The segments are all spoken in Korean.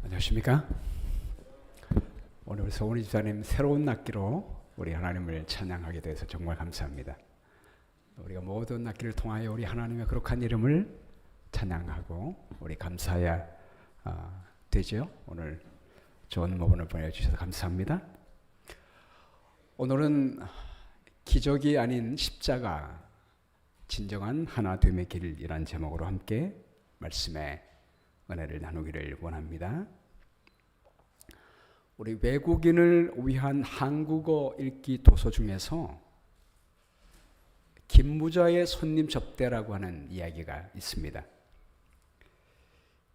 안녕하십니까? 오늘 서원희 집사님 새로운 악기로 우리 하나님을 찬양하게 돼서 정말 감사합니다. 우리가 모든 악기를 통하여 우리 하나님의 거룩한 이름을 찬양하고 우리 감사해야 되죠. 오늘 좋은 모범을 보내주셔서 감사합니다. 오늘은 기적이 아닌 십자가, 진정한 하나됨의 길이라는 제목으로 함께 말씀의 은혜를 나누기를 원합니다. 우리 외국인을 위한 한국어 읽기 도서 중에서 김부자의 손님 접대라고 하는 이야기가 있습니다.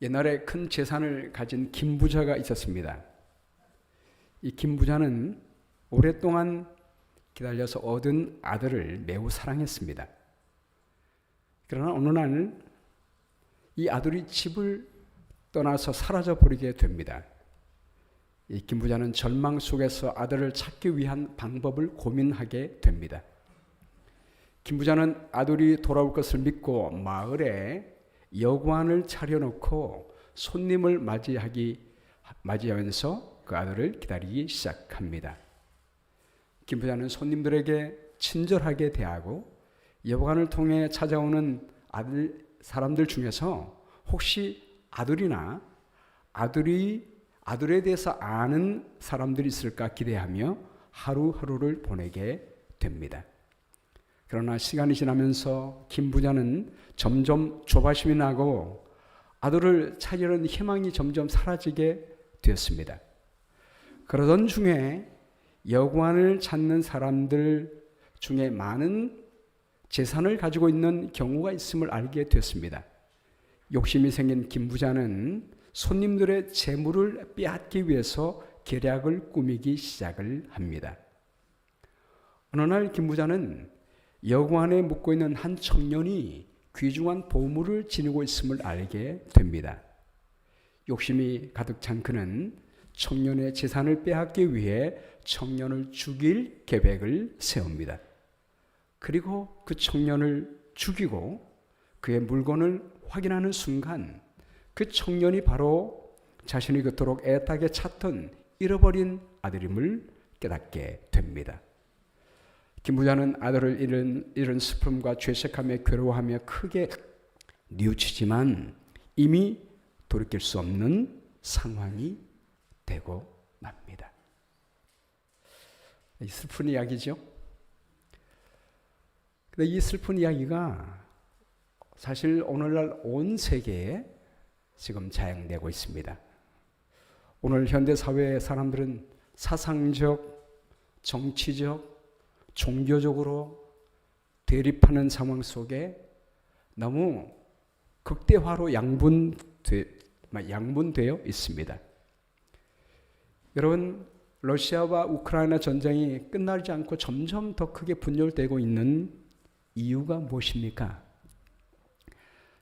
옛날에 큰 재산을 가진 김부자가 있었습니다. 이 김부자는 오랫동안 기다려서 얻은 아들을 매우 사랑했습니다. 그러나 어느 날 이 아들이 집을 떠나서 사라져 버리게 됩니다. 이 김부자는 절망 속에서 아들을 찾기 위한 방법을 고민하게 됩니다. 김부자는 아들이 돌아올 것을 믿고 마을에 여관을 차려놓고 손님을 맞이하면서 그 아들을 기다리기 시작합니다. 김부자는 손님들에게 친절하게 대하고 여관을 통해 찾아오는 사람들 중에서 혹시 아들이나 아들에 대해서 아는 사람들이 있을까 기대하며 하루하루를 보내게 됩니다. 그러나 시간이 지나면서 김부자는 점점 조바심이 나고 아들을 찾으려는 희망이 점점 사라지게 되었습니다. 그러던 중에 여관을 찾는 사람들 중에 많은 재산을 가지고 있는 경우가 있음을 알게 되었습니다. 욕심이 생긴 김부자는 손님들의 재물을 빼앗기 위해서 계략을 꾸미기 시작을 합니다. 어느 날 김부자는 여관에 묵고 있는 한 청년이 귀중한 보물을 지니고 있음을 알게 됩니다. 욕심이 가득 찬 그는 청년의 재산을 빼앗기 위해 청년을 죽일 계획을 세웁니다. 그리고 그 청년을 죽이고 그의 물건을 확인하는 순간 그 청년이 바로 자신이 그토록 애타게 찾던 잃어버린 아들임을 깨닫게 됩니다. 김부자는 아들을 잃은 슬픔과 죄책감에 괴로워하며 크게 뉘우치지만 이미 돌이킬 수 없는 상황이 되고 맙니다. 이 슬픈 이야기죠. 근데 이 슬픈 이야기가 사실 오늘날 온 세계에 지금 자행되고 있습니다. 오늘 현대 사회의 사람들은 사상적, 정치적, 종교적으로 대립하는 상황 속에 너무 극대화로 양분되어 있습니다. 여러분, 러시아와 우크라이나 전쟁이 끝나지 않고 점점 더 크게 분열되고 있는 이유가 무엇입니까?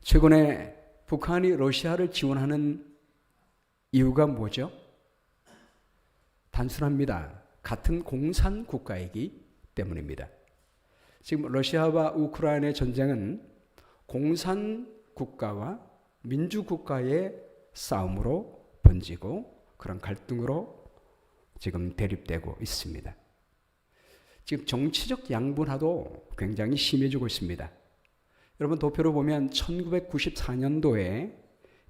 최근에 북한이 러시아를 지원하는 이유가 뭐죠? 단순합니다. 같은 공산 국가이기 때문입니다. 지금 러시아와 우크라이나의 전쟁은 공산 국가와 민주 국가의 싸움으로 번지고 그런 갈등으로 지금 대립되고 있습니다. 지금 정치적 양분화도 굉장히 심해지고 있습니다. 여러분 도표로 보면 1994년도에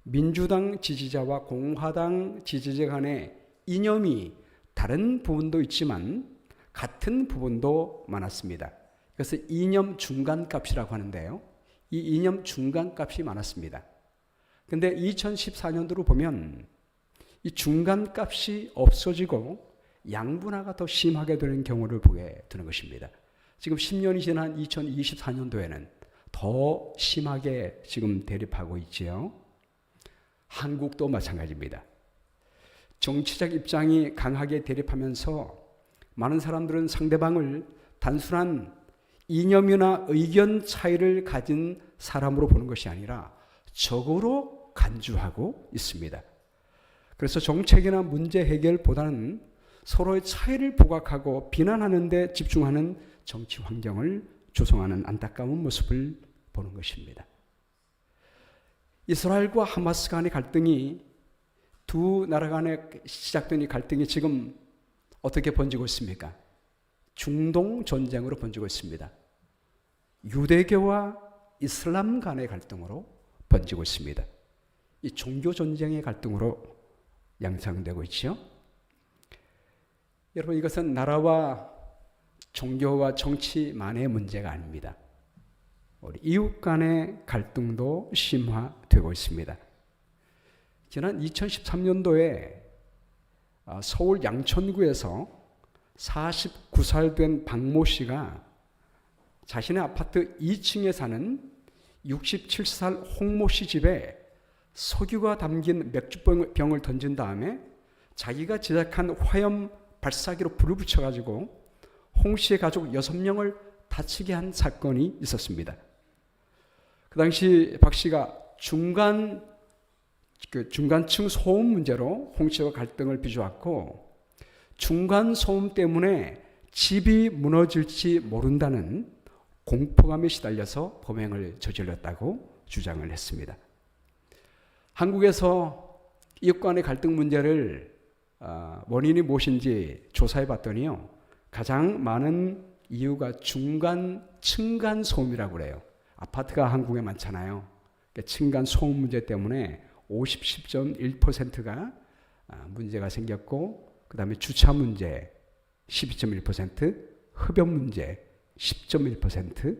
민주당 지지자와 공화당 지지자 간의 이념이 다른 부분도 있지만 같은 부분도 많았습니다. 그래서 이념 중간값이라고 하는데요. 이 이념 중간값이 많았습니다. 근데 2014년도로 보면 이 중간값이 없어지고 양분화가 더 심하게 되는 경우를 보게 되는 것입니다. 지금 10년이 지난 2024년도에는 더 심하게 지금 대립하고 있지요. 한국도 마찬가지입니다. 정치적 입장이 강하게 대립하면서 많은 사람들은 상대방을 단순한 이념이나 의견 차이를 가진 사람으로 보는 것이 아니라 적으로 간주하고 있습니다. 그래서 정책이나 문제 해결보다는 서로의 차이를 부각하고 비난하는 데 집중하는 정치 환경을 조성하는 안타까운 모습을 보는 것입니다. 이스라엘과 하마스 간의 갈등이 두 나라 간에 시작된 이 갈등이 지금 어떻게 번지고 있습니까? 중동 전쟁으로 번지고 있습니다. 유대교와 이슬람 간의 갈등으로 번지고 있습니다. 이 종교 전쟁의 갈등으로 양상되고 있죠. 여러분, 이것은 나라와 종교와 정치만의 문제가 아닙니다. 우리 이웃 간의 갈등도 심화되고 있습니다. 지난 2013년도에 서울 양천구에서 49살 된 박모 씨가 자신의 아파트 2층에 사는 67살 홍모 씨 집에 석유가 담긴 맥주병을 던진 다음에 자기가 제작한 화염 발사기로 불을 붙여가지고 홍 씨의 가족 6명을 다치게 한 사건이 있었습니다. 그 당시 박 씨가 중간층 소음 문제로 홍 씨와 갈등을 빚어왔고, 중간 소음 때문에 집이 무너질지 모른다는 공포감에 시달려서 범행을 저질렀다고 주장을 했습니다. 한국에서 이웃 간의 갈등 문제를 원인이 무엇인지 조사해 봤더니요, 가장 많은 이유가 중간 층간 소음이라고 그래요. 아파트가 한국에 많잖아요. 그러니까 층간 소음 문제 때문에 50.1%가 문제가 생겼고, 그 다음에 주차 문제 12.1%, 흡연 문제 10.1%,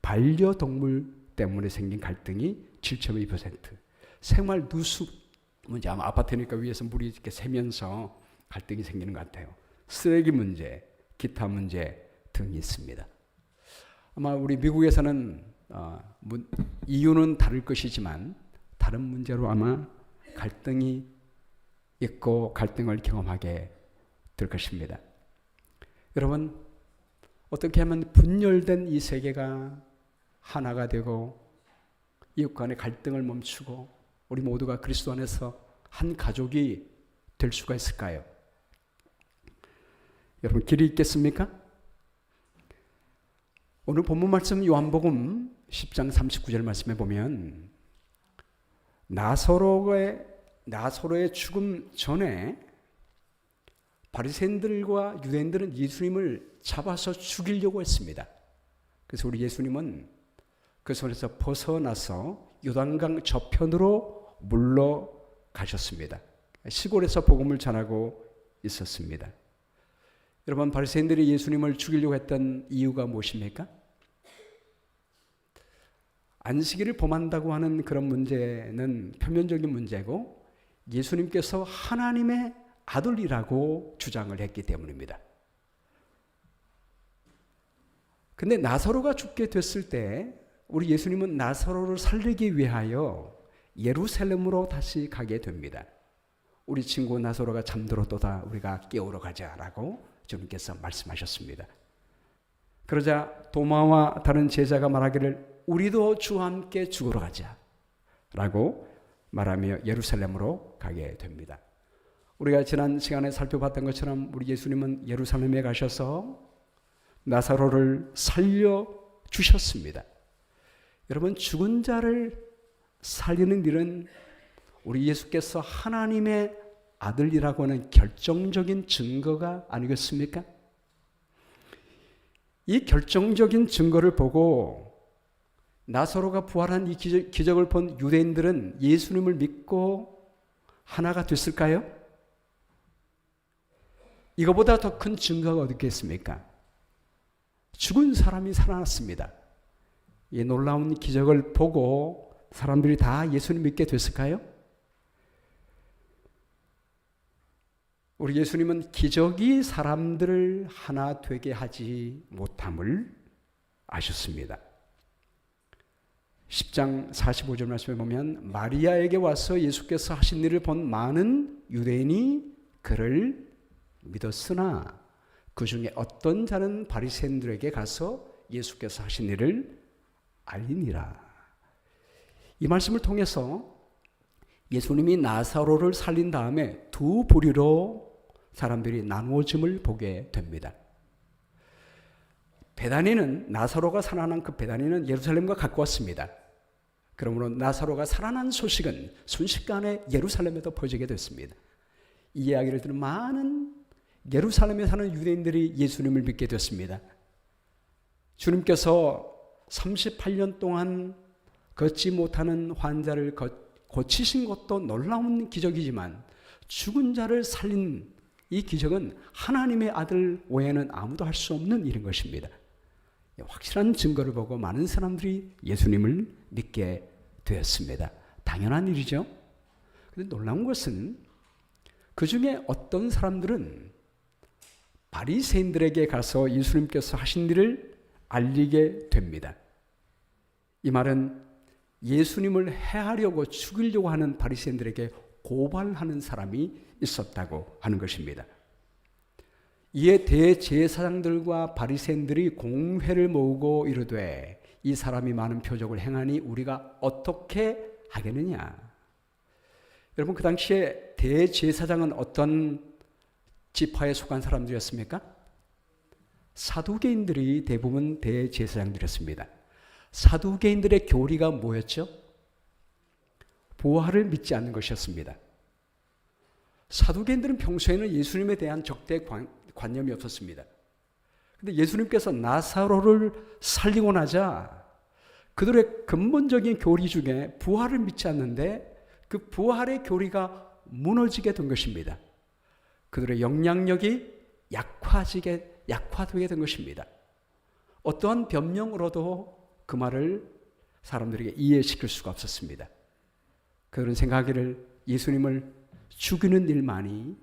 반려동물 때문에 생긴 갈등이 7.2%, 생활 누수 문제, 아마 아파트니까 위에서 물이 이렇게 새면서 갈등이 생기는 것 같아요. 쓰레기 문제, 기타 문제 등이 있습니다. 아마 우리 미국에서는 이유는 다를 것이지만 다른 문제로 아마 갈등이 있고 갈등을 경험하게 될 것입니다. 여러분, 어떻게 하면 분열된 이 세계가 하나가 되고 이웃 간의 갈등을 멈추고 우리 모두가 그리스도 안에서 한 가족이 될 수가 있을까요? 여러분, 길이 있겠습니까? 오늘 본문 말씀 요한복음 10장 39절 말씀에 보면 나사로의 죽음 전에 바리새인들과 유대인들은 예수님을 잡아서 죽이려고 했습니다. 그래서 우리 예수님은 그 손에서 벗어나서 요단강 저편으로 물러가셨습니다. 시골에서 복음을 전하고 있었습니다. 여러분, 바리새인들이 예수님을 죽이려고 했던 이유가 무엇입니까? 안식일을 범한다고 하는 그런 문제는 표면적인 문제고, 예수님께서 하나님의 아들이라고 주장을 했기 때문입니다. 근데 나사로가 죽게 됐을 때 우리 예수님은 나사로를 살리기 위하여 예루살렘으로 다시 가게 됩니다. 우리 친구 나사로가 잠들었도다, 우리가 깨우러 가자라고 주님께서 말씀하셨습니다. 그러자 도마와 다른 제자가 말하기를 우리도 주와 함께 죽으러 가자라고 말하며 예루살렘으로 가게 됩니다. 우리가 지난 시간에 살펴봤던 것처럼 우리 예수님은 예루살렘에 가셔서 나사로를 살려주셨습니다. 여러분, 죽은 자를 살리는 일은 우리 예수께서 하나님의 아들이라고 하는 결정적인 증거가 아니겠습니까? 이 결정적인 증거를 보고 나사로가 부활한 이 기적을 본 유대인들은 예수님을 믿고 하나가 됐을까요? 이거보다 더 큰 증거가 어디 있겠습니까? 죽은 사람이 살아났습니다. 이 놀라운 기적을 보고 사람들이 다 예수님 믿게 됐을까요? 우리 예수님은 기적이 사람들을 하나 되게 하지 못함을 아셨습니다. 10장 45절 말씀에 보면 마리아에게 와서 예수께서 하신 일을 본 많은 유대인이 그를 믿었으나 그 중에 어떤 자는 바리새인들에게 가서 예수께서 하신 일을 알리니라. 이 말씀을 통해서 예수님이 나사로를 살린 다음에 두 부류로 사람들이 나누어짐을 보게 됩니다. 베다니는, 나사로가 살아난 그 베다니는 예루살렘과 가까웠습니다. 그러므로 나사로가 살아난 소식은 순식간에 예루살렘에도 퍼지게 됐습니다. 이 이야기를 들은 많은 예루살렘에 사는 유대인들이 예수님을 믿게 됐습니다. 주님께서 38년 동안 걷지 못하는 환자를 고치신 것도 놀라운 기적이지만 죽은 자를 살린 이 기적은 하나님의 아들 외에는 아무도 할 수 없는 일인 것입니다. 확실한 증거를 보고 많은 사람들이 예수님을 믿게 되었습니다. 당연한 일이죠. 그런데 놀라운 것은 그 중에 어떤 사람들은 바리새인들에게 가서 예수님께서 하신 일을 알리게 됩니다. 이 말은 예수님을 해하려고 죽이려고 하는 바리새인들에게 고발하는 사람이 있었다고 하는 것입니다. 이에 대제사장들과 바리새인들이 공회를 모으고 이르되 이 사람이 많은 표적을 행하니 우리가 어떻게 하겠느냐. 여러분, 그 당시에 대제사장은 어떤 지파에 속한 사람들이었습니까? 사두개인들이 대부분 대제사장들이었습니다. 사두개인들의 교리가 뭐였죠? 부활을 믿지 않는 것이었습니다. 사두개인들은 평소에는 예수님에 대한 적대 관념이 없었습니다. 그런데 예수님께서 나사로를 살리고 나자 그들의 근본적인 교리 중에 부활을 믿지 않는데 그 부활의 교리가 무너지게 된 것입니다. 그들의 영향력이 약화되게 된 것입니다. 어떠한 변명으로도 그 말을 사람들에게 이해시킬 수가 없었습니다. 그들은 생각하기를 예수님을 죽이는 일만이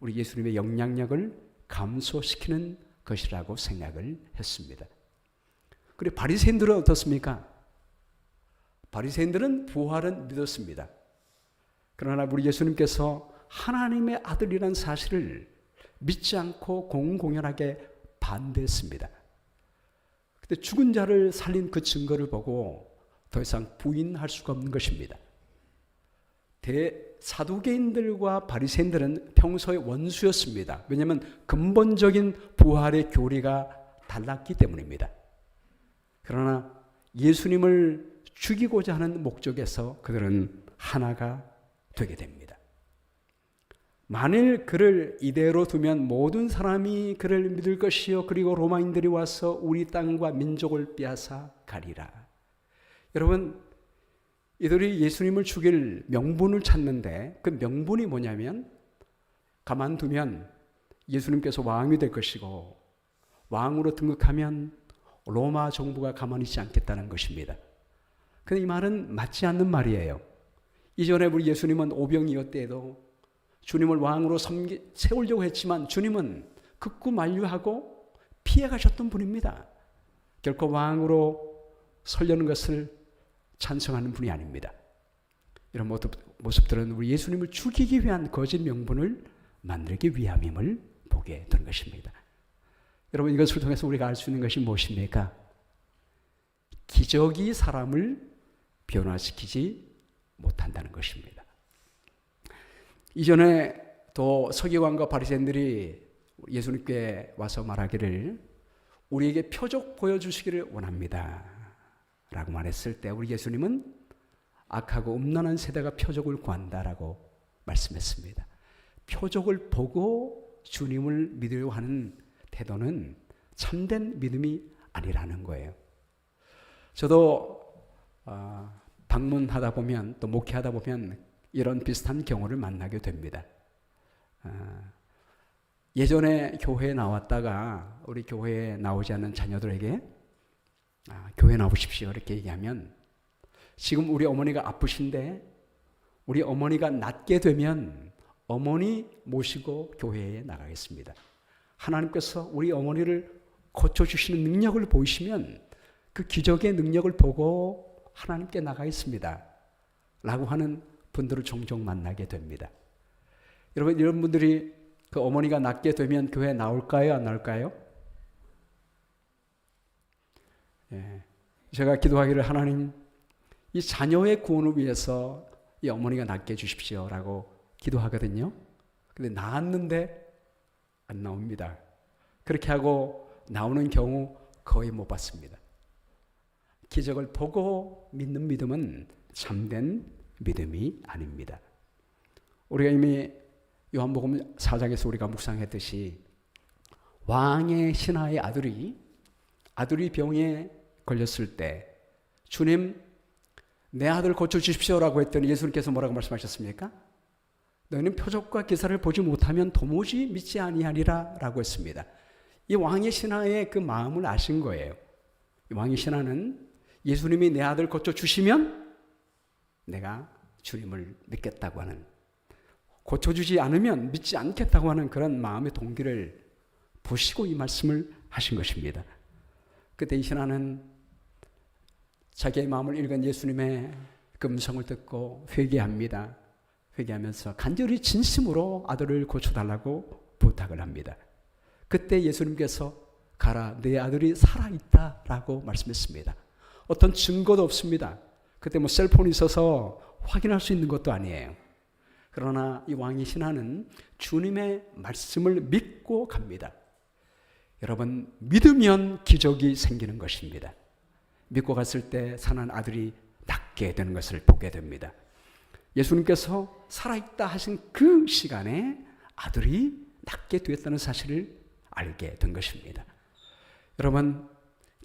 우리 예수님의 영향력을 감소시키는 것이라고 생각을 했습니다. 그리고 바리새인들은 어떻습니까? 바리새인들은 부활은 믿었습니다. 그러나 우리 예수님께서 하나님의 아들이라는 사실을 믿지 않고 공공연하게 반대했습니다. 그때 죽은 자를 살린 그 증거를 보고 더 이상 부인할 수가 없는 것입니다. 사두개인들과 바리새인들은 평소에 원수였습니다. 왜냐하면 근본적인 부활의 교리가 달랐기 때문입니다. 그러나 예수님을 죽이고자 하는 목적에서 그들은 하나가 되게 됩니다. 만일 그를 이대로 두면 모든 사람이 그를 믿을 것이요 그리고 로마인들이 와서 우리 땅과 민족을 빼앗아 가리라. 여러분, 이들이 예수님을 죽일 명분을 찾는데 그 명분이 뭐냐면 가만두면 예수님께서 왕이 될 것이고 왕으로 등극하면 로마 정부가 가만히 있지 않겠다는 것입니다. 그런데 이 말은 맞지 않는 말이에요. 이전에 우리 예수님은 오병이어때에도 주님을 왕으로 세우려고 했지만 주님은 극구 만류하고 피해 가셨던 분입니다. 결코 왕으로 서려는 것을 찬성하는 분이 아닙니다. 이런 모습들은 우리 예수님을 죽이기 위한 거짓 명분을 만들기 위함임을 보게 되는 것입니다. 여러분, 이것을 통해서 우리가 알 수 있는 것이 무엇입니까? 기적이 사람을 변화시키지 못한다는 것입니다. 이전에 또 서기관과 바리새인들이 예수님께 와서 말하기를 우리에게 표적 보여주시기를 원합니다 라고 말했을 때 우리 예수님은 악하고 음란한 세대가 표적을 구한다라고 말씀했습니다. 표적을 보고 주님을 믿으려고 하는 태도는 참된 믿음이 아니라는 거예요. 저도 방문하다 보면 또 목회하다 보면 이런 비슷한 경우를 만나게 됩니다. 예전에 교회에 나왔다가 우리 교회에 나오지 않는 자녀들에게 교회 나오십시오 이렇게 얘기하면 지금 우리 어머니가 아프신데 우리 어머니가 낫게 되면 어머니 모시고 교회에 나가겠습니다. 하나님께서 우리 어머니를 고쳐주시는 능력을 보이시면 그 기적의 능력을 보고 하나님께 나가겠습니다 라고 하는 분들을 종종 만나게 됩니다. 여러분, 이런 분들이 그 어머니가 낫게 되면 교회에 나올까요? 안 나올까요? 예. 제가 기도하기를 하나님, 이 자녀의 구원을 위해서 이 어머니가 낫게 해주십시오 라고 기도하거든요. 근데 나았는데 안 나옵니다. 그렇게 하고 나오는 경우 거의 못 봤습니다. 기적을 보고 믿는 믿음은 참된 믿음이 아닙니다. 우리가 이미 요한복음 4장에서 우리가 묵상했듯이 왕의 신하의 아들이 병에 걸렸을 때 주님 내 아들 고쳐주십시오라고 했더니 예수님께서 뭐라고 말씀하셨습니까? 너희는 표적과 기사를 보지 못하면 도무지 믿지 아니하리라 라고 했습니다. 이 왕의 신하의 그 마음을 아신 거예요. 이 왕의 신하는 예수님이 내 아들 고쳐주시면 내가 주님을 믿겠다고 하는, 고쳐주지 않으면 믿지 않겠다고 하는 그런 마음의 동기를 보시고 이 말씀을 하신 것입니다. 그때 이 신하는 자기의 마음을 읽은 예수님의 그 음성을 듣고 회개합니다. 회개하면서 간절히 진심으로 아들을 고쳐달라고 부탁을 합니다. 그때 예수님께서 가라, 내 아들이 살아있다라고 말씀했습니다. 어떤 증거도 없습니다. 그때 뭐 셀폰이 있어서 확인할 수 있는 것도 아니에요. 그러나 이 왕의 신하는 주님의 말씀을 믿고 갑니다. 여러분, 믿으면 기적이 생기는 것입니다. 믿고 갔을 때 사는 아들이 낫게 되는 것을 보게 됩니다. 예수님께서 살아있다 하신 그 시간에 아들이 낫게 되었다는 사실을 알게 된 것입니다. 여러분,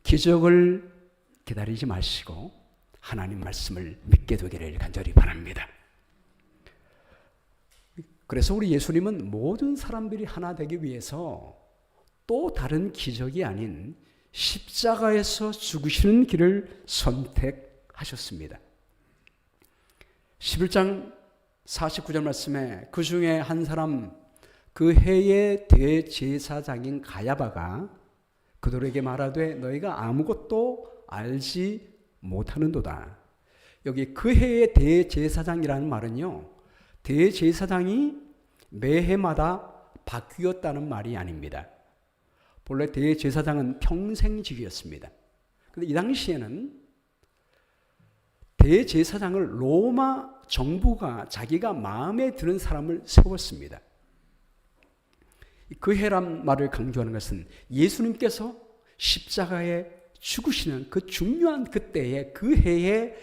기적을 기다리지 마시고 하나님 말씀을 믿게 되기를 간절히 바랍니다. 그래서 우리 예수님은 모든 사람들이 하나 되기 위해서 또 다른 기적이 아닌 십자가에서 죽으시는 길을 선택하셨습니다. 11장 49절 말씀에 그 중에 한 사람, 그 해의 대제사장인 가야바가 그들에게 말하되 너희가 아무것도 알지 못하는도다. 여기 그 해의 대제사장이라는 말은요, 대제사장이 매해마다 바뀌었다는 말이 아닙니다. 본래 대제사장은 평생직이었습니다. 그런데 이 당시에는 대제사장을 로마 정부가 자기가 마음에 드는 사람을 세웠습니다. 그 해란 말을 강조하는 것은 예수님께서 십자가에 죽으시는 그 중요한 그때에 그 해의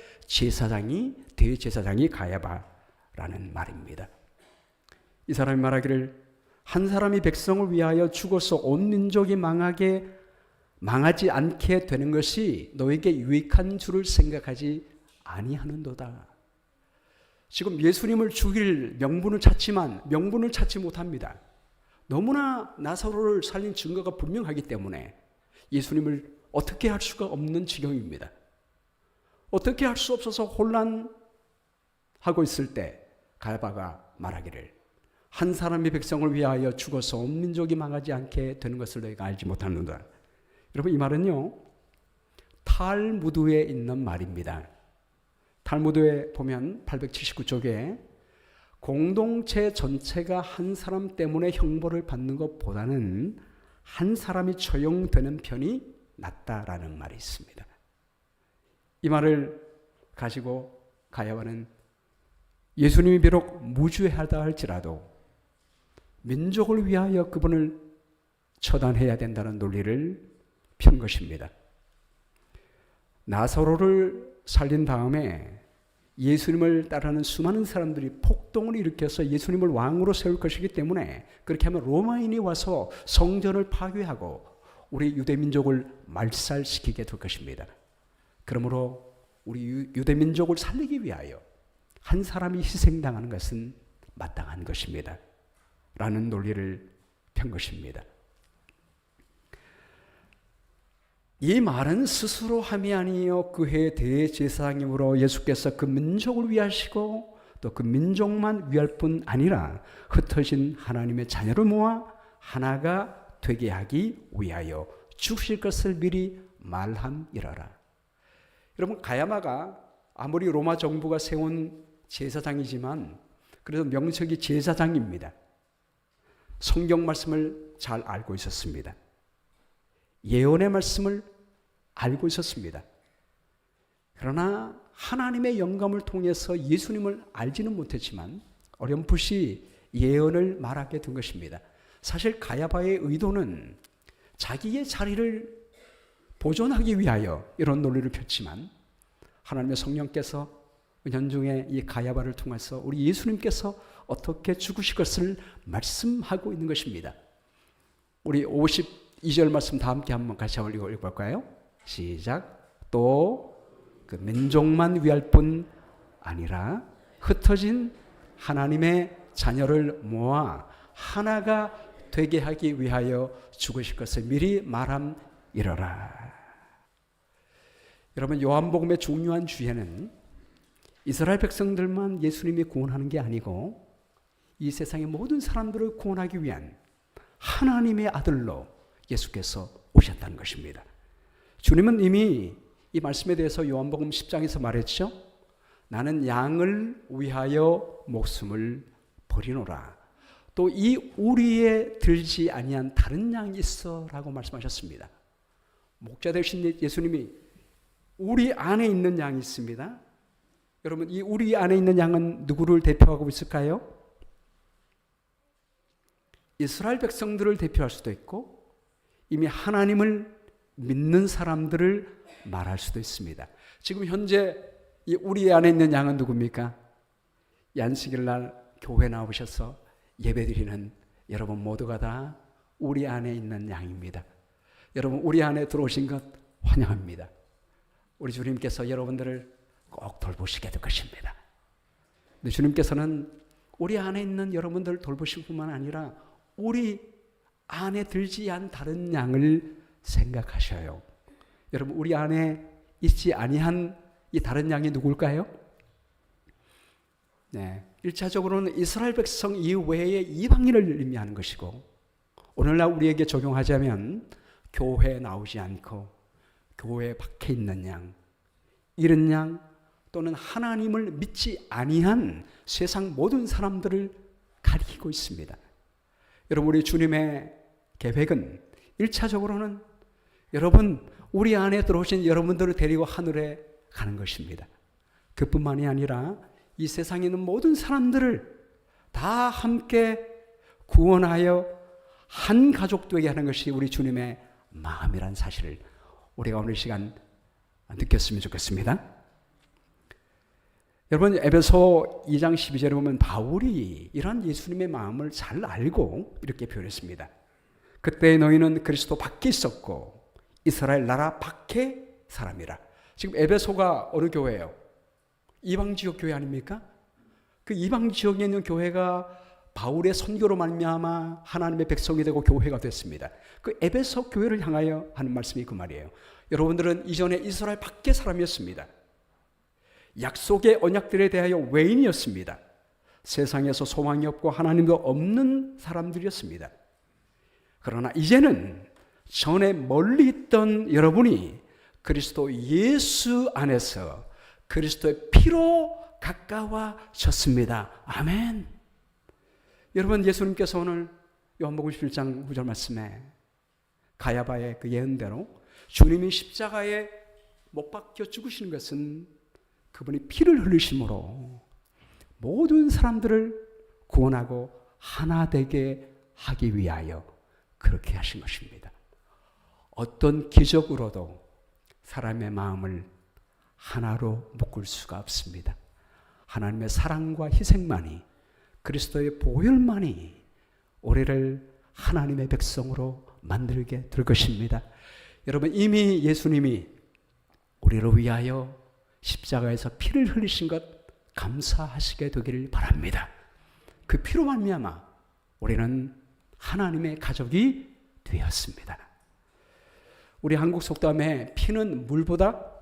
대제사장이 가야바라는 말입니다. 이 사람이 말하기를 한 사람이 백성을 위하여 죽어서 온 민족이 망하지 않게 되는 것이 너에게 유익한 줄을 생각하지 아니하는도다. 지금 예수님을 죽일 명분을 찾지만 명분을 찾지 못합니다. 너무나 나사로를 살린 증거가 분명하기 때문에 예수님을 어떻게 할 수가 없는 지경입니다. 어떻게 할 수 없어서 혼란하고 있을 때 가야바가 말하기를 한 사람이 백성을 위하여 죽어서 온 민족이 망하지 않게 되는 것을 너희가 알지 못하는도다. 여러분, 이 말은요, 탈무드에 있는 말입니다. 탈무드에 보면 879쪽에 공동체 전체가 한 사람 때문에 형벌을 받는 것보다는 한 사람이 처형되는 편이 낫다라는 말이 있습니다. 이 말을 가지고 가야바는 예수님이 비록 무죄하다 할지라도 민족을 위하여 그분을 처단해야 된다는 논리를 편 것입니다. 나사로를 살린 다음에 예수님을 따르는 수많은 사람들이 폭동을 일으켜서 예수님을 왕으로 세울 것이기 때문에 그렇게 하면 로마인이 와서 성전을 파괴하고 우리 유대민족을 말살시키게 될 것입니다. 그러므로 우리 유대민족을 살리기 위하여 한 사람이 희생당하는 것은 마땅한 것입니다. 라는 논리를 편 것입니다. 이 말은 스스로 함이 아니요 그 해의 대제사장이므로 예수께서 그 민족을 위하시고 또 그 민족만 위할 뿐 아니라 흩어진 하나님의 자녀를 모아 하나가 되게 하기 위하여 죽으실 것을 미리 말함이라라. 여러분, 가야바가 아무리 로마 정부가 세운 제사장이지만 그래도 명색이 제사장입니다. 성경 말씀을 잘 알고 있었습니다. 예언의 말씀을 알고 있었습니다. 그러나 하나님의 영감을 통해서 예수님을 알지는 못했지만 어렴풋이 예언을 말하게 된 것입니다. 사실 가야바의 의도는 자기의 자리를 보존하기 위하여 이런 논리를 폈지만 하나님의 성령께서 현중의 이 가야바를 통해서 우리 예수님께서 어떻게 죽으실 것을 말씀하고 있는 것입니다. 우리 52절 말씀 다 함께 한번 같이 읽어볼까요? 시작. 또 그 민족만 위할 뿐 아니라 흩어진 하나님의 자녀를 모아 하나가 되게 하기 위하여 죽으실 것을 미리 말함이러라. 여러분, 요한복음의 중요한 주제는 이스라엘 백성들만 예수님이 구원하는 게 아니고 이 세상의 모든 사람들을 구원하기 위한 하나님의 아들로 예수께서 오셨다는 것입니다. 주님은 이미 이 말씀에 대해서 요한복음 10장에서 말했죠. 나는 양을 위하여 목숨을 버리노라. 또 이 우리에 들지 아니한 다른 양이 있어라고 말씀하셨습니다. 목자 되신 예수님이 우리 안에 있는 양이 있습니다. 여러분, 이 우리 안에 있는 양은 누구를 대표하고 있을까요? 이스라엘 백성들을 대표할 수도 있고 이미 하나님을 믿는 사람들을 말할 수도 있습니다. 지금 현재 이 우리 안에 있는 양은 누굽니까? 안식일 날 교회 나오셔서 예배드리는 여러분 모두가 다 우리 안에 있는 양입니다. 여러분, 우리 안에 들어오신 것 환영합니다. 우리 주님께서 여러분들을 꼭 돌보시게 될 것입니다. 근데 주님께서는 우리 안에 있는 여러분들을 돌보실 뿐만 아니라 우리 안에 들지 않은 다른 양을 생각하셔요. 여러분, 우리 안에 있지 아니한 이 다른 양이 누굴까요? 네, 1차적으로는 이스라엘 백성 이외의 이방인을 의미하는 것이고, 오늘날 우리에게 적용하자면 교회에 나오지 않고 교회 밖에 있는 양, 이런 양, 또는 하나님을 믿지 아니한 세상 모든 사람들을 가리키고 있습니다. 여러분, 우리 주님의 계획은 1차적으로는 여러분, 우리 안에 들어오신 여러분들을 데리고 하늘에 가는 것입니다. 그뿐만이 아니라 이 세상에 있는 모든 사람들을 다 함께 구원하여 한 가족 되게 하는 것이 우리 주님의 마음이란 사실을 우리가 오늘 시간 느꼈으면 좋겠습니다. 여러분, 에베소 2장 12절에 보면 바울이 이러한 예수님의 마음을 잘 알고 이렇게 표현했습니다. 그때 너희는 그리스도 밖에 있었고 이스라엘 나라 밖의 사람이라. 지금 에베소가 어느 교회예요? 이방지역 교회 아닙니까? 그 이방지역에 있는 교회가 바울의 선교로 말미암아 하나님의 백성이 되고 교회가 됐습니다. 그 에베소 교회를 향하여 하는 말씀이 그 말이에요. 여러분들은 이전에 이스라엘 밖의 사람이었습니다. 약속의 언약들에 대하여 외인이었습니다. 세상에서 소망이 없고 하나님도 없는 사람들이었습니다. 그러나 이제는 전에 멀리 있던 여러분이 그리스도 예수 안에서 그리스도의 피로 가까워졌습니다. 아멘. 여러분, 예수님께서 오늘 요한복음 11장 9절 말씀에 가야바의 그 예언대로 주님이 십자가에 못 박혀 죽으시는 것은 그분이 피를 흘리심으로 모든 사람들을 구원하고 하나 되게 하기 위하여 그렇게 하신 것입니다. 어떤 기적으로도 사람의 마음을 하나로 묶을 수가 없습니다. 하나님의 사랑과 희생만이, 그리스도의 보혈만이 우리를 하나님의 백성으로 만들게 될 것입니다. 여러분, 이미 예수님이 우리를 위하여 십자가에서 피를 흘리신 것 감사하시게 되기를 바랍니다. 그 피로 말미암아 우리는 하나님의 가족이 되었습니다. 우리 한국 속담에 피는 물보다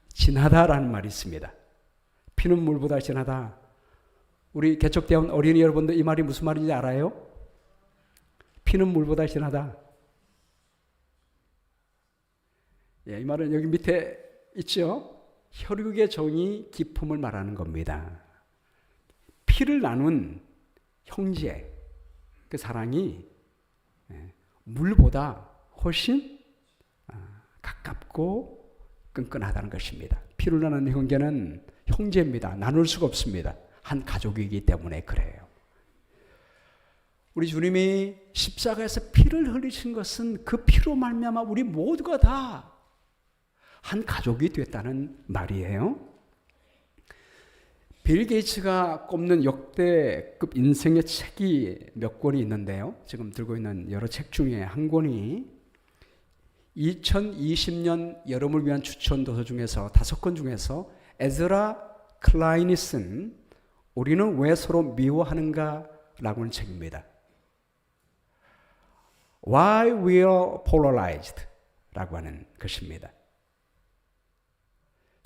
진하다라는 말이 있습니다. 피는 물보다 진하다. 우리 개척대원 어린이 여러분들 이 말이 무슨 말인지 알아요? 피는 물보다 진하다. 예, 이 말은 여기 밑에 있죠? 혈육의 정이 기품을 말하는 겁니다. 피를 나눈 형제, 그 사랑이 물보다 훨씬 가깝고 끈끈하다는 것입니다. 피를 나누는 형제는 형제입니다. 나눌 수가 없습니다. 한 가족이기 때문에 그래요. 우리 주님이 십자가에서 피를 흘리신 것은 그 피로 말미암아 우리 모두가 다 한 가족이 됐다는 말이에요. 빌 게이츠가 꼽는 역대급 인생의 책이 몇 권이 있는데요. 지금 들고 있는 여러 책 중에 한 권이 2020년 여름을 위한 추천 도서 중에서 5권 중에서 에즈라 클라인이 쓴 우리는 왜 서로 미워하는가 라고 하는 책입니다. Why we are polarized 라고 하는 것입니다.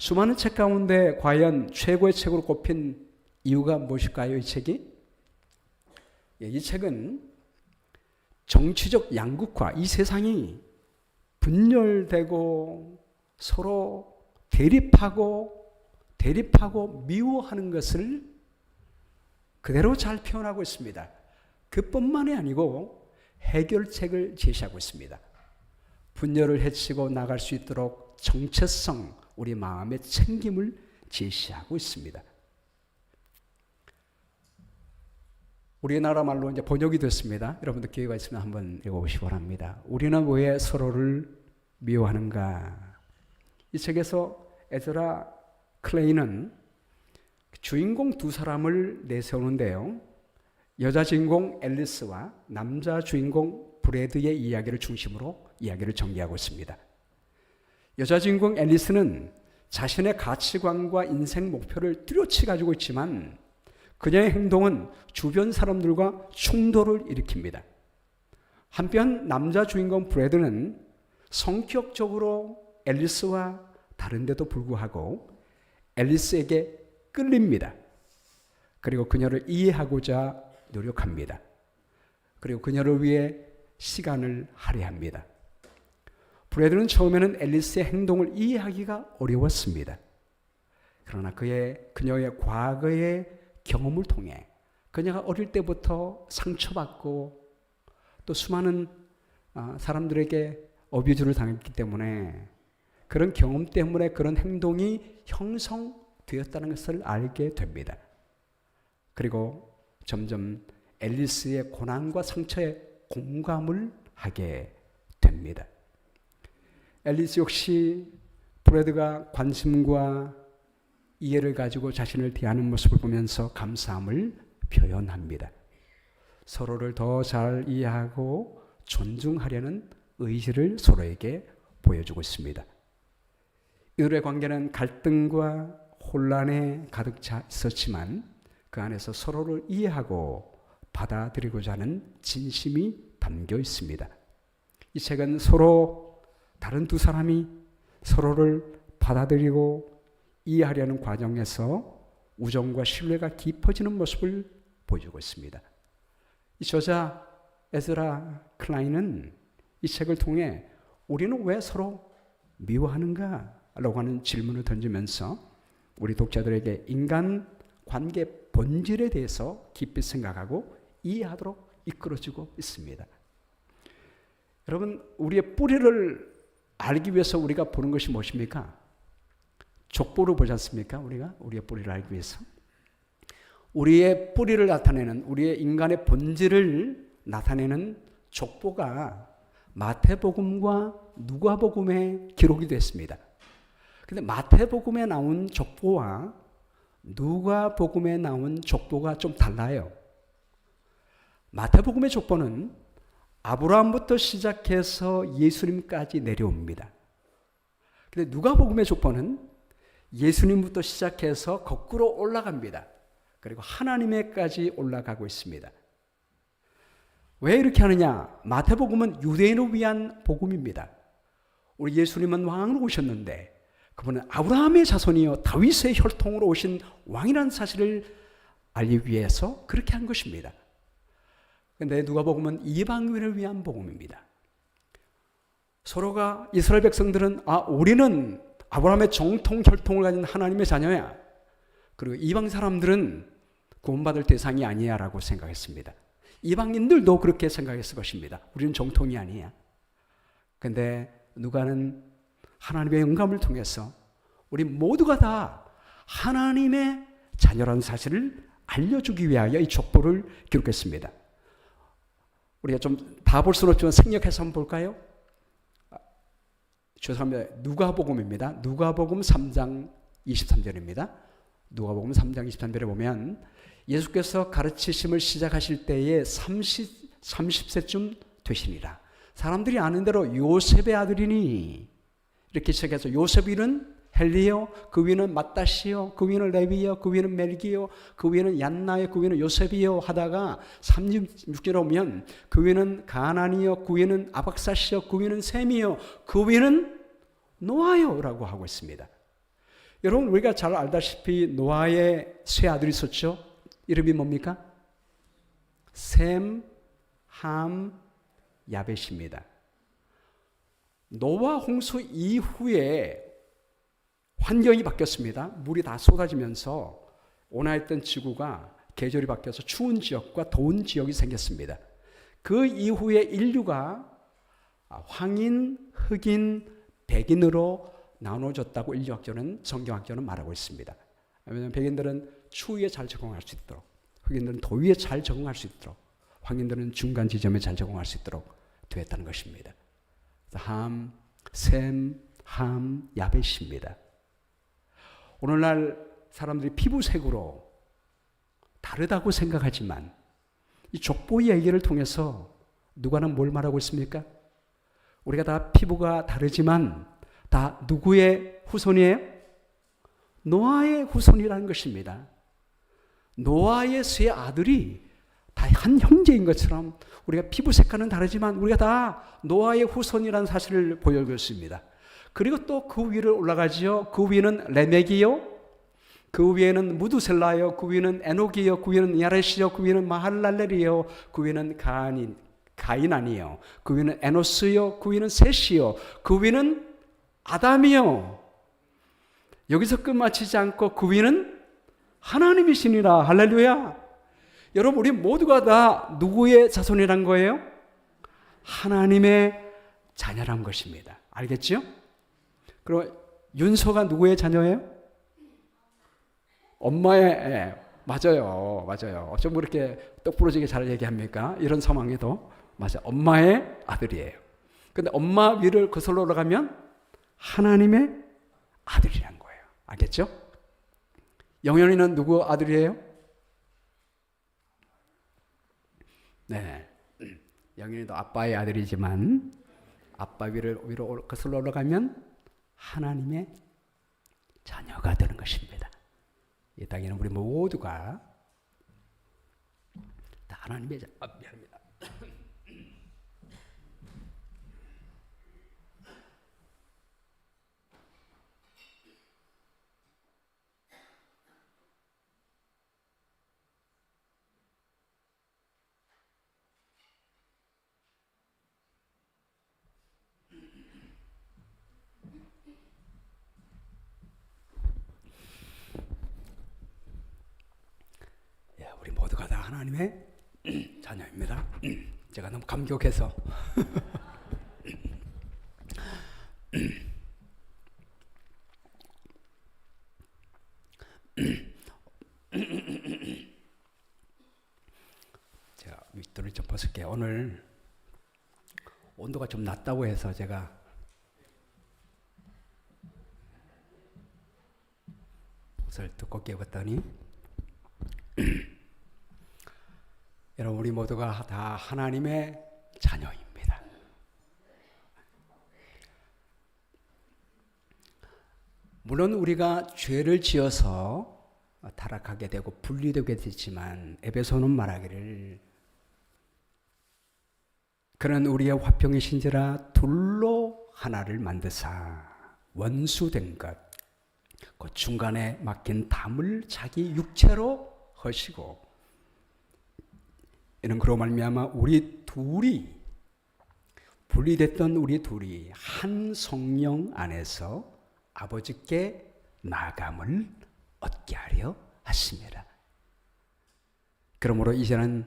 수많은 책 가운데 과연 최고의 책으로 꼽힌 이유가 무엇일까요? 이 책이? 이 책은 정치적 양극화, 이 세상이 분열되고 서로 대립하고 미워하는 것을 그대로 잘 표현하고 있습니다. 그뿐만이 아니고 해결책을 제시하고 있습니다. 분열을 헤치고 나갈 수 있도록 정체성, 우리 마음의 챙김을 제시하고 있습니다. 우리나라 말로 이제 번역이 됐습니다. 여러분들 기회가 있으면 한번 읽어보시기 바랍니다. 우리는 왜 서로를 미워하는가? 이 책에서 에즈라 클레이는 주인공 두 사람을 내세우는데요. 여자 주인공 앨리스와 남자 주인공 브래드의 이야기를 중심으로 이야기를 전개하고 있습니다. 여자 주인공 앨리스는 자신의 가치관과 인생 목표를 뚜렷이 가지고 있지만 그녀의 행동은 주변 사람들과 충돌을 일으킵니다. 한편 남자 주인공 브래드는 성격적으로 앨리스와 다른데도 불구하고 앨리스에게 끌립니다. 그리고 그녀를 이해하고자 노력합니다. 그리고 그녀를 위해 시간을 할애합니다. 브래드는 처음에는 앨리스의 행동을 이해하기가 어려웠습니다. 그러나 그녀의 과거의 경험을 통해 그녀가 어릴 때부터 상처받고 또 수많은 사람들에게 어뷰즈를 당했기 때문에 그런 경험 때문에 그런 행동이 형성되었다는 것을 알게 됩니다. 그리고 점점 앨리스의 고난과 상처에 공감을 하게 됩니다. 앨리스 역시 브래드가 관심과 이해를 가지고 자신을 대하는 모습을 보면서 감사함을 표현합니다. 서로를 더 잘 이해하고 존중하려는 의지를 서로에게 보여주고 있습니다. 이들의 관계는 갈등과 혼란에 가득 차 있었지만 그 안에서 서로를 이해하고 받아들이고자 하는 진심이 담겨 있습니다. 이 책은 다른 두 사람이 서로를 받아들이고 이해하려는 과정에서 우정과 신뢰가 깊어지는 모습을 보여주고 있습니다. 이 저자 에즈라 클라인은 이 책을 통해 우리는 왜 서로 미워하는가? 라고 하는 질문을 던지면서 우리 독자들에게 인간 관계 본질에 대해서 깊이 생각하고 이해하도록 이끌어주고 있습니다. 여러분, 우리의 뿌리를 알기 위해서 우리가 보는 것이 무엇입니까? 족보를 보지 않습니까? 우리의 뿌리를 알기 위해서. 우리의 뿌리를 나타내는, 우리의 인간의 본질을 나타내는 족보가 마태복음과 누가복음에 기록이 됐습니다. 근데 마태복음에 나온 족보와 누가복음에 나온 족보가 좀 달라요. 마태복음의 족보는 아브라함부터 시작해서 예수님까지 내려옵니다. 근데 누가복음의 족보는 예수님부터 시작해서 거꾸로 올라갑니다. 그리고 하나님에까지 올라가고 있습니다. 왜 이렇게 하느냐? 마태복음은 유대인을 위한 복음입니다. 우리 예수님은 왕으로 오셨는데 그분은 아브라함의 자손이요 다윗의 혈통으로 오신 왕이라는 사실을 알기 위해서 그렇게 한 것입니다. 그런데 누가복음은 이방인을 위한 복음입니다. 서로가 이스라엘 백성들은 우리는 아브라함의 정통 혈통을 가진 하나님의 자녀야. 그리고 이방 사람들은 구원받을 대상이 아니야 라고 생각했습니다. 이방인들도 그렇게 생각했을 것입니다. 우리는 정통이 아니야. 그런데 누가는 하나님의 영감을 통해서 우리 모두가 다 하나님의 자녀라는 사실을 알려주기 위하여 이 족보를 기록했습니다. 우리가 좀 다 볼 수는 없지만 생략해서 한번 볼까요? 죄송합니다. 누가복음입니다. 누가복음 3장 23절입니다. 누가복음 3장 23절에 보면 예수께서 가르치심을 시작하실 때에 30세쯤 되시니라. 사람들이 아는 대로 요셉의 아들이니 이렇게 시작해서 요셉 위는 헬리요, 그 위는 맏다시요, 그 위는 레위요, 그 위는 멜기요, 그 위는 얀나요, 그 위는 요셉이요 하다가 36절에 오면 그 위는 가나니요, 그 위는 아박사시요, 그 위는 셈이요, 그 위는 노아요라고 하고 있습니다. 여러분 우리가 잘 알다시피 노아의 세 아들이 있었죠. 이름이 뭡니까? 셈, 함, 야벳입니다. 노아 홍수 이후에 환경이 바뀌었습니다. 물이 다 쏟아지면서 온화했던 지구가 계절이 바뀌어서 추운 지역과 더운 지역이 생겼습니다. 그 이후에 인류가 황인, 흑인, 백인으로 나눠졌다고 인류학자는 성경학자는 말하고 있습니다. 왜냐하면 백인들은 추위에 잘 적응할 수 있도록, 흑인들은 더위에 잘 적응할 수 있도록, 황인들은 중간 지점에 잘 적응할 수 있도록 되었다는 것입니다. 함, 셈, 함, 야벳입니다. 오늘날 사람들이 피부색으로 다르다고 생각하지만 이 족보 얘기를 통해서 누가는 뭘 말하고 있습니까? 우리가 다 피부가 다르지만 다 누구의 후손이에요? 노아의 후손이라는 것입니다. 노아의 세 아들이 다 한 형제인 것처럼 우리가 피부 색깔은 다르지만 우리가 다 노아의 후손이라는 사실을 보여줬습니다. 그리고 또 그 위를 올라가지요. 그 위는 레멕이요, 그 위에는 무두셀라요, 그 위는 에녹이요, 그 위는 야렛이요, 그 위는 마할랄렐이요, 그 위는 가인아니요, 그 위는 에노스요, 그 위는 셋이요, 그 위는 아담이요. 여기서 끝마치지 않고 그 위는 하나님이시니라. 할렐루야. 여러분 우리 모두가 다 누구의 자손이란 거예요? 하나님의 자녀란 것입니다. 알겠죠? 그럼 윤서가 누구의 자녀예요? 엄마의, 맞아요. 어쩜 그렇게 똑부러지게 잘 얘기합니까? 이런 상황에도 맞아요. 엄마의 아들이에요. 근데 엄마 위를 거슬러 올라가면 하나님의 아들이란 거예요. 알겠죠? 영현이는 누구 아들이에요? 네, 영현이도 아빠의 아들이지만 아빠 위로 거슬러 올라가면 하나님의 자녀가 되는 것입니다. 이 땅에는 우리 모두가 다 하나님의 미안합니다. 우리 모두가 다 하나님의 자녀입니다. 제가 너무 감격해서 제가 윗돌을 좀 벗을게요. 오늘 온도가 좀 낮다고 해서 제가 옷을 두껍게 입었더니 여러분 우리 모두가 다 하나님의 자녀입니다. 물론 우리가 죄를 지어서 타락하게 되고 분리되게 되지만 에베소는 말하기를 그는 우리의 화평이신지라 둘로 하나를 만드사 원수된 것 그 중간에 막힌 담을 자기 육체로 허시고 이는 그로 말미암아 우리 둘이 분리됐던 우리 둘이 한 성령 안에서 아버지께 나감을 얻게 하려 하십니다. 그러므로 이제는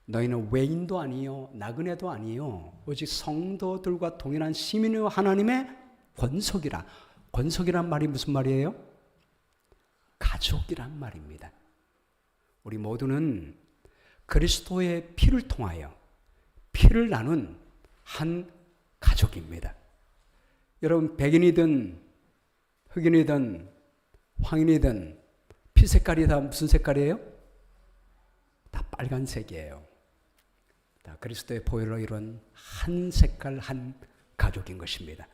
너희는 외인도 아니요 나그네도 아니요 오직 성도들과 동일한 시민이요 하나님의 권속이라. 권속이란 말이 무슨 말이에요? 가족이란 말입니다. 우리 모두는 그리스도의 피를 통하여 피를 나눈 한 가족입니다. 여러분 백인이든 흑인이든 황인이든 피 색깔이 다 무슨 색깔이에요? 다 빨간색이에요. 다 그리스도의 보혈로 이룬 한 색깔 한 가족인 것입니다.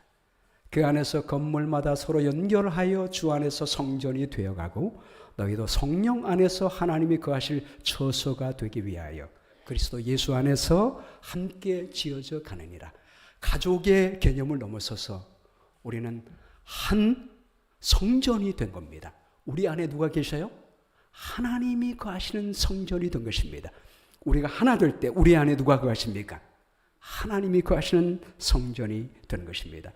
그 안에서 건물마다 서로 연결하여 주 안에서 성전이 되어가고 너희도 성령 안에서 하나님이 거하실 처소가 되기 위하여 그리스도 예수 안에서 함께 지어져 가느니라. 가족의 개념을 넘어서서 우리는 한 성전이 된 겁니다. 우리 안에 누가 계셔요? 하나님이 거하시는 성전이 된 것입니다. 우리가 하나 될 때 우리 안에 누가 거하십니까? 하나님이 거하시는 성전이 된 것입니다.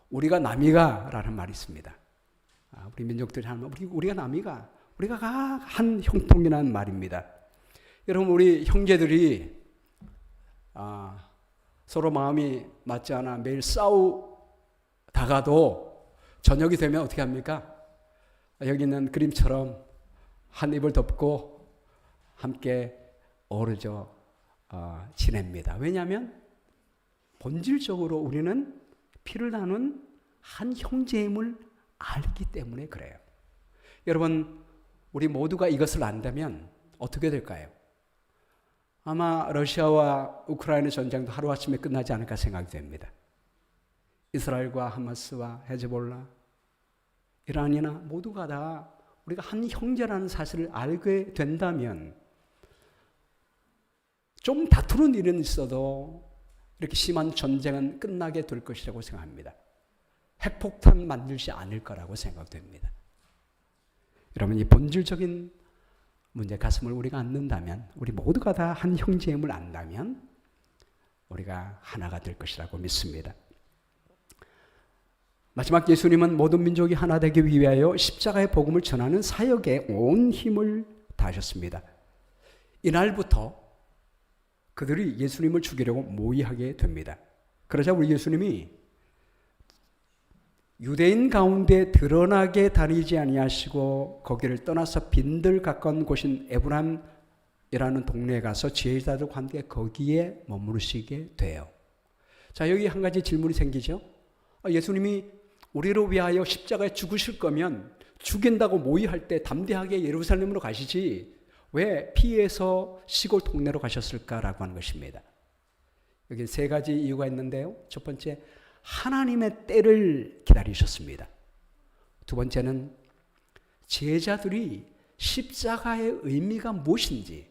우리가 남이가라는 말이 있습니다. 우리 민족들이 하는 말, 우리가 남이가, 우리가 한 형통이라는 말입니다. 여러분 우리 형제들이 서로 마음이 맞지 않아 매일 싸우다가도 저녁이 되면 어떻게 합니까? 여기 있는 그림처럼 한 입을 덮고 함께 어우러져 지냅니다. 왜냐하면 본질적으로 우리는 피를 나눈 한 형제임을 알기 때문에 그래요. 여러분 우리 모두가 이것을 안다면 어떻게 될까요? 아마 러시아와 우크라이나 전쟁도 하루아침에 끝나지 않을까 생각됩니다. 이스라엘과 하마스와 헤즈볼라, 이란이나 모두가 다 우리가 한 형제라는 사실을 알게 된다면 좀 다투는 일은 있어도 이렇게 심한 전쟁은 끝나게 될 것이라고 생각합니다. 핵폭탄 만들지 않을 거라고 생각됩니다. 여러분 이 본질적인 문제 가슴을 우리가 안는다면, 우리 모두가 다 한 형제임을 안다면 우리가 하나가 될 것이라고 믿습니다. 마지막 예수님은 모든 민족이 하나 되기 위하여 십자가의 복음을 전하는 사역에 온 힘을 다하셨습니다. 이날부터 그들이 예수님을 죽이려고 모의하게 됩니다. 그러자 우리 예수님이 유대인 가운데 드러나게 다니지 아니하시고 거기를 떠나서 빈들 가까운 곳인 에브람이라는 동네에 가서 지혜자들과 함께 거기에 머무르시게 돼요. 자, 여기 한 가지 질문이 생기죠. 예수님이 우리를 위하여 십자가에 죽으실 거면 죽인다고 모의할 때 담대하게 예루살렘으로 가시지 왜 피해서 시골 동네로 가셨을까라고 하는 것입니다. 여기 세 가지 이유가 있는데요. 첫 번째, 하나님의 때를 기다리셨습니다. 두 번째는 제자들이 십자가의 의미가 무엇인지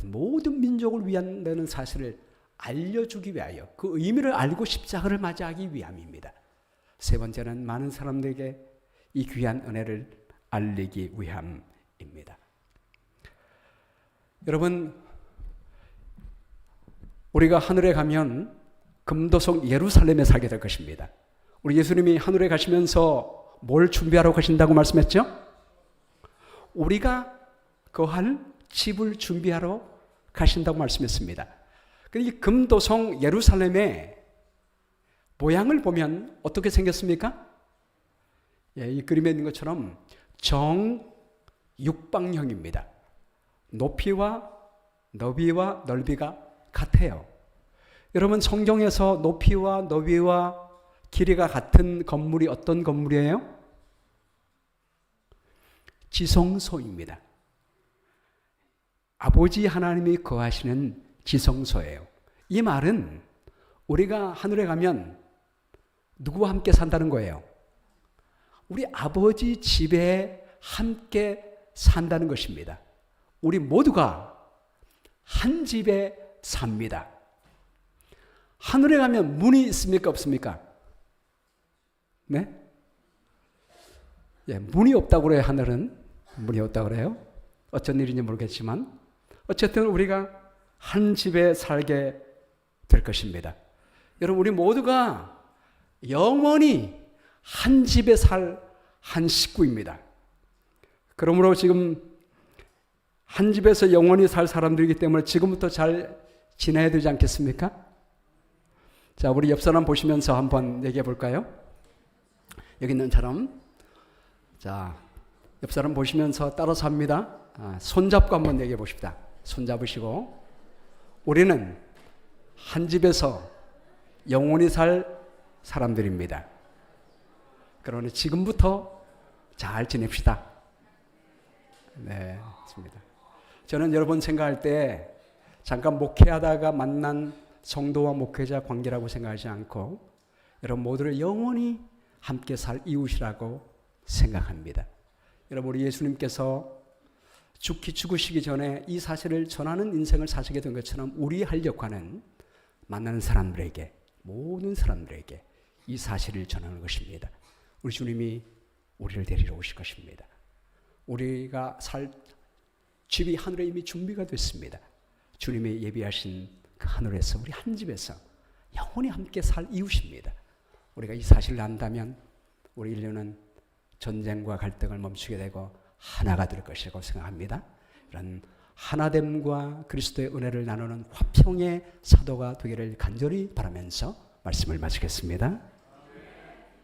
모든 민족을 위한다는 사실을 알려주기 위하여 그 의미를 알고 십자가를 맞이하기 위함입니다. 세 번째는 많은 사람들에게 이 귀한 은혜를 알리기 위함입니다. 여러분, 우리가 하늘에 가면 금도성 예루살렘에 살게 될 것입니다. 우리 예수님이 하늘에 가시면서 뭘 준비하러 가신다고 말씀했죠? 우리가 거할 집을 준비하러 가신다고 말씀했습니다. 이 금도성 예루살렘의 모양을 보면 어떻게 생겼습니까? 이 그림에 있는 것처럼 정육방형입니다. 높이와 너비와 넓이가 같아요. 여러분 성경에서 높이와 너비와 길이가 같은 건물이 어떤 건물이에요? 지성소입니다. 아버지 하나님이 거하시는 지성소예요. 이 말은 우리가 하늘에 가면 누구와 함께 산다는 거예요? 우리 아버지 집에 함께 산다는 것입니다. 우리 모두가 한 집에 삽니다. 하늘에 가면 문이 있습니까? 없습니까? 네? 문이 없다고 그래요. 하늘은 문이 없다고 그래요. 어쩐 일인지 모르겠지만 어쨌든 우리가 한 집에 살게 될 것입니다. 여러분 우리 모두가 영원히 한 집에 살 한 식구입니다. 그러므로 지금 한 집에서 영원히 살 사람들이기 때문에 지금부터 잘 지내야 되지 않겠습니까? 자, 우리 옆 사람 보시면서 한번 얘기해 볼까요? 여기 있는 사람. 자, 옆 사람 보시면서 따라서 합니다. 손잡고 한번 얘기해 보십시다. 손잡으시고 우리는 한 집에서 영원히 살 사람들입니다. 그러니 지금부터 잘 지냅시다. 네, 맞습니다. 저는 여러분 생각할 때 잠깐 목회하다가 만난 성도와 목회자 관계라고 생각하지 않고 여러분 모두를 영원히 함께 살 이웃이라고 생각합니다. 여러분 우리 예수님께서 죽으시기 전에 이 사실을 전하는 인생을 사시게 된 것처럼 우리 할 역할은 만나는 사람들에게, 모든 사람들에게 이 사실을 전하는 것입니다. 우리 주님이 우리를 데리러 오실 것입니다. 우리가 살 집이 하늘에 이미 준비가 됐습니다. 주님이 예비하신 그 하늘에서 우리 한 집에서 영원히 함께 살 이웃입니다. 우리가 이 사실을 안다면 우리 인류는 전쟁과 갈등을 멈추게 되고 하나가 될 것이라고 생각합니다. 이런 하나됨과 그리스도의 은혜를 나누는 화평의 사도가 되기를 간절히 바라면서 말씀을 마치겠습니다.